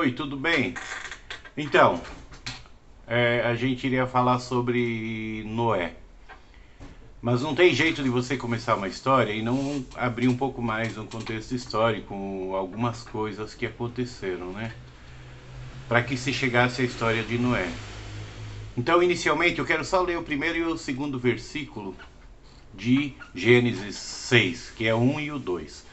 Oi, tudo bem? Então, a gente iria falar sobre Noé. Mas não tem jeito de você começar uma história e não abrir um pouco mais um contexto histórico, algumas coisas que aconteceram, né? Para que se chegasse à história de Noé. Então, inicialmente, eu quero só ler o primeiro e o segundo versículo de Gênesis 6, que é o 1 e o 2.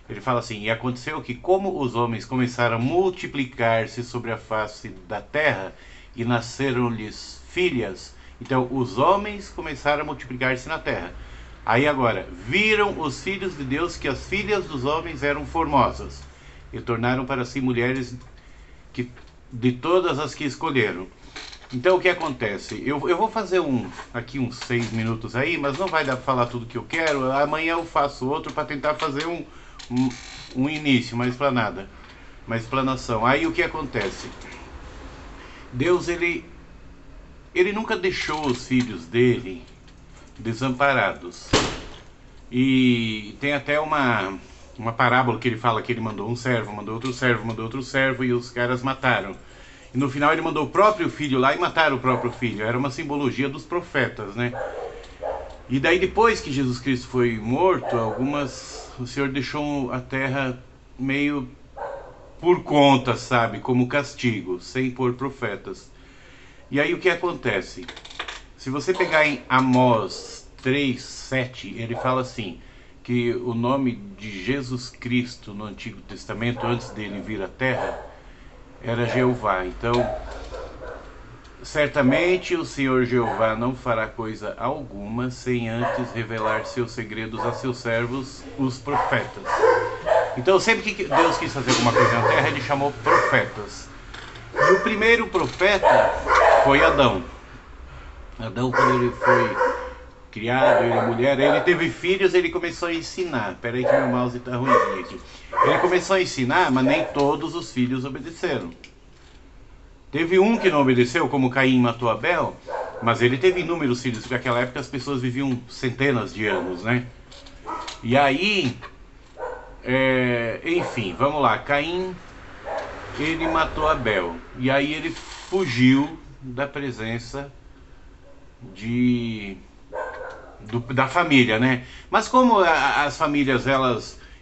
Ele fala assim: E aconteceu que, como os homens começaram a multiplicar-se sobre a face da terra, e nasceram-lhes filhas, então os homens começaram a multiplicar-se na terra. Aí agora, viram os filhos de Deus que as filhas dos homens eram formosas, e tornaram para si mulheres de todas as que escolheram. Então o que acontece? Eu vou fazer aqui uns 6 minutos aí, mas não vai dar para falar tudo que eu quero. Amanhã eu faço outro para tentar fazer um início, uma explanação. Aí o que acontece? Deus, ele nunca deixou os filhos dele desamparados. E tem até uma parábola que ele fala que ele mandou um servo, mandou outro servo, mandou outro servo e os caras mataram. E no final ele mandou o próprio filho lá e mataram o próprio filho. Era uma simbologia dos profetas, né? E daí depois que Jesus Cristo foi morto, o Senhor deixou a terra meio por conta, sabe? Como castigo, sem pôr profetas. E aí o que acontece? Se você pegar em Amós 3:7, ele fala assim, que o nome de Jesus Cristo no Antigo Testamento, antes dele vir à terra, era Jeová. Então, certamente o Senhor Jeová não fará coisa alguma sem antes revelar seus segredos a seus servos, os profetas. Então, sempre que Deus quis fazer alguma coisa na terra, ele chamou profetas. E o primeiro profeta foi Adão. Adão, quando ele foi criado, ele é mulher, ele teve filhos, ele começou a ensinar. Peraí que meu mouse tá ruimzinho aqui. Ele começou a ensinar, mas nem todos os filhos obedeceram. Teve um que não obedeceu, como Caim matou Abel, mas ele teve inúmeros filhos, porque naquela época as pessoas viviam centenas de anos, né? E aí, enfim, vamos lá, Caim, ele matou Abel, e aí ele fugiu da presença da família, né? Mas como as famílias,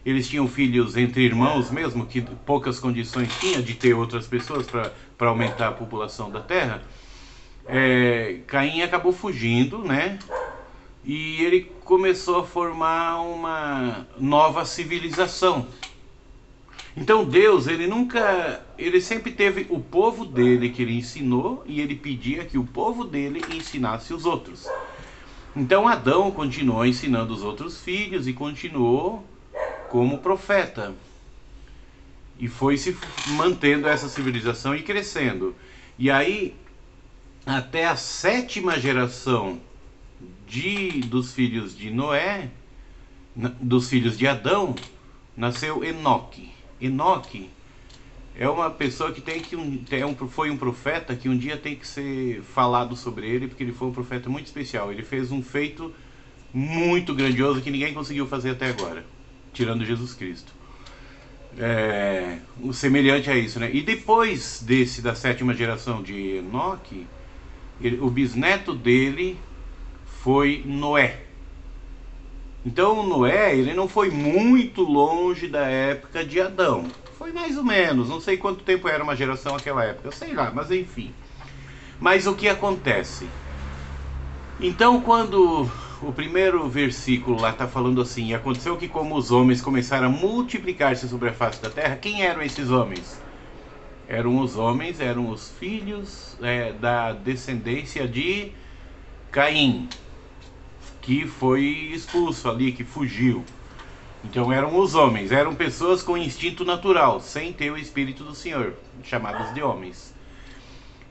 eles tinham filhos entre irmãos mesmo, que poucas condições tinha de ter outras pessoas para aumentar a população da terra, Caim acabou fugindo, né? E ele começou a formar uma nova civilização. Então Deus, ele sempre teve o povo dele que ele ensinou, e ele pedia que o povo dele ensinasse os outros. Então Adão continuou ensinando os outros filhos e continuou como profeta. E foi se mantendo essa civilização e crescendo. E aí, até a 7ª geração dos filhos de Noé, dos filhos de Adão, nasceu Enoque. Enoque é uma pessoa que foi um profeta que um dia tem que ser falado sobre ele, porque ele foi um profeta muito especial. Ele fez um feito muito grandioso que ninguém conseguiu fazer até agora, tirando Jesus Cristo. Semelhante a isso, né? E depois da 7ª geração de Enoque, o bisneto dele foi Noé. Então Noé, ele não foi muito longe da época de Adão. Foi mais ou menos, não sei quanto tempo era uma geração naquela época, sei lá, mas enfim. Mas o que acontece? Então, quando o primeiro versículo lá está falando assim: E aconteceu que, como os homens começaram a multiplicar-se sobre a face da terra, quem eram esses homens? Eram os filhos da descendência de Caim, que foi expulso ali, que fugiu. Então eram os homens, eram pessoas com instinto natural, sem ter o Espírito do Senhor, chamados de homens.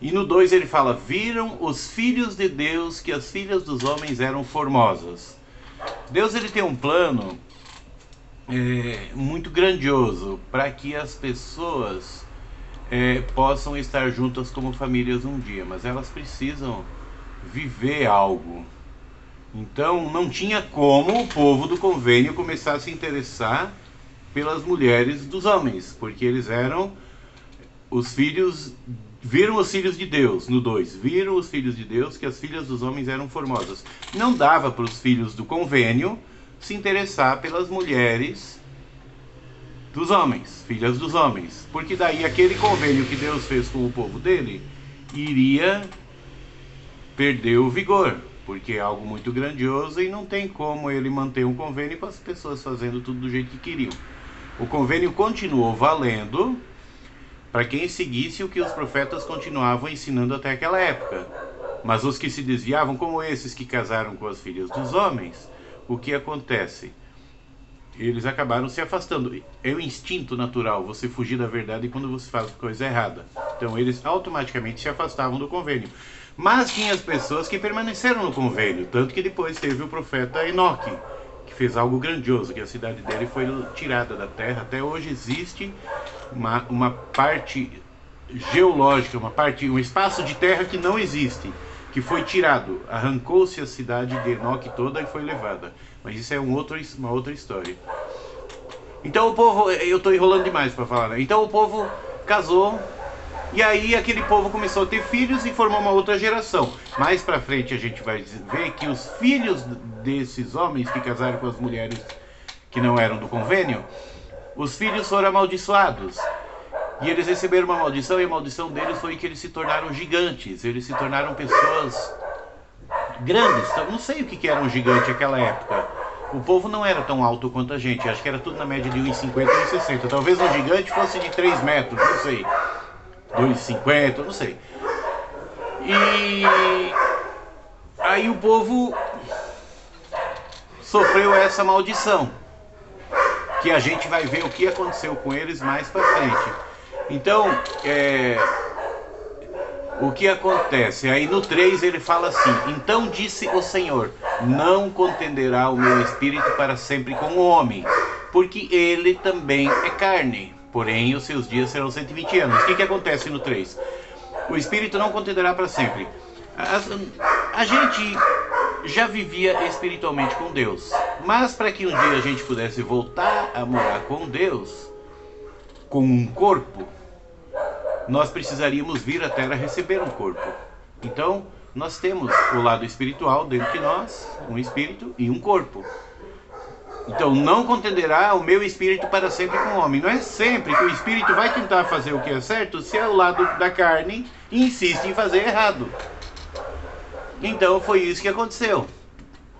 E no 2 ele fala: Viram os filhos de Deus que as filhas dos homens eram formosas. Deus, ele tem um plano muito grandioso para que as pessoas possam estar juntas como famílias um dia, mas elas precisam viver algo. Então não tinha como o povo do convênio começar a se interessar pelas mulheres dos homens, porque eles eram os filhos viram os filhos de Deus, no 2, viram os filhos de Deus que as filhas dos homens eram formosas. Não dava para os filhos do convênio se interessar pelas mulheres dos homens, filhas dos homens, porque daí aquele convênio que Deus fez com o povo dele iria perder o vigor, porque é algo muito grandioso e não tem como ele manter um convênio com as pessoas fazendo tudo do jeito que queriam. O convênio continuou valendo para quem seguisse o que os profetas continuavam ensinando até aquela época. Mas os que se desviavam, como esses que casaram com as filhas dos homens, o que acontece? Eles acabaram se afastando. É o instinto natural você fugir da verdade quando você faz coisa errada. Então eles automaticamente se afastavam do convênio. Mas tinha as pessoas que permaneceram no convênio, tanto que depois teve o profeta Enoque, que fez algo grandioso, que a cidade dele foi tirada da terra. Até hoje existe uma parte geológica, um espaço de terra que não existe, que foi tirado, arrancou-se a cidade de Enoque toda e foi levada. Mas isso é uma outra história. Então o povo, eu estou enrolando demais para falar, né? Então o povo casou, e aí aquele povo começou a ter filhos e formou uma outra geração. Mais para frente a gente vai ver que os filhos desses homens que casaram com as mulheres que não eram do convênio, os filhos foram amaldiçoados. E eles receberam uma maldição, e a maldição deles foi que eles se tornaram gigantes. Eles se tornaram pessoas grandes. Não sei o que era um gigante naquela época. O povo não era tão alto quanto a gente. Acho que era tudo na média de 1,50 e 1,60. Talvez um gigante fosse de 3 metros, não sei. 2,50, não sei. E aí o povo sofreu essa maldição, que a gente vai ver o que aconteceu com eles mais pra frente. Então, o que acontece? Aí no 3 ele fala assim: então disse o Senhor, não contenderá o meu espírito para sempre com o homem, porque ele também é carne, porém os seus dias serão 120 anos. O que acontece no 3? O espírito não contenderá para sempre. A gente já vivia espiritualmente com Deus, mas para que um dia a gente pudesse voltar a morar com Deus, com um corpo, nós precisaríamos vir à Terra receber um corpo. Então, nós temos o lado espiritual dentro de nós, um espírito e um corpo. Então, não contenderá o meu espírito para sempre com o homem. Não é sempre que o espírito vai tentar fazer o que é certo se é o lado da carne e insiste em fazer errado. Então, foi isso que aconteceu.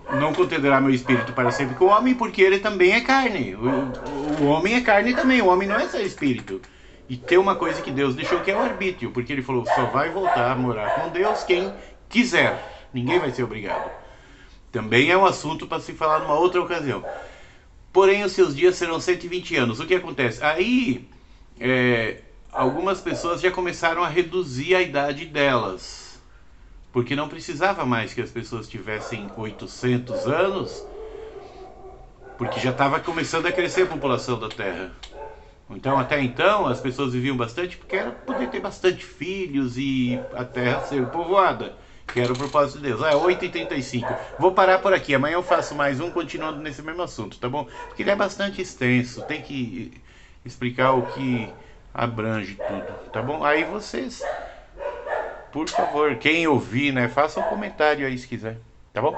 Não contenderá meu espírito para sempre com o homem, porque ele também é carne. O homem é carne também, o homem não é só espírito. E tem uma coisa que Deus deixou, que é o arbítrio, porque ele falou, só vai voltar a morar com Deus quem quiser. Ninguém vai ser obrigado. Também é um assunto para se falar numa outra ocasião. Porém, os seus dias serão 120 anos. O que acontece? Aí, algumas pessoas já começaram a reduzir a idade delas, porque não precisava mais que as pessoas tivessem 800 anos, porque já estava começando a crescer a população da Terra. Então, até então, as pessoas viviam bastante porque era poder ter bastante filhos e a Terra ser povoada, que era o propósito de Deus. 8h35. Vou parar por aqui. Amanhã eu faço mais um, continuando nesse mesmo assunto, tá bom? Porque ele é bastante extenso. Tem que explicar o que abrange tudo, tá bom? Aí vocês, por favor, quem ouvir, né, faça um comentário aí se quiser, tá bom?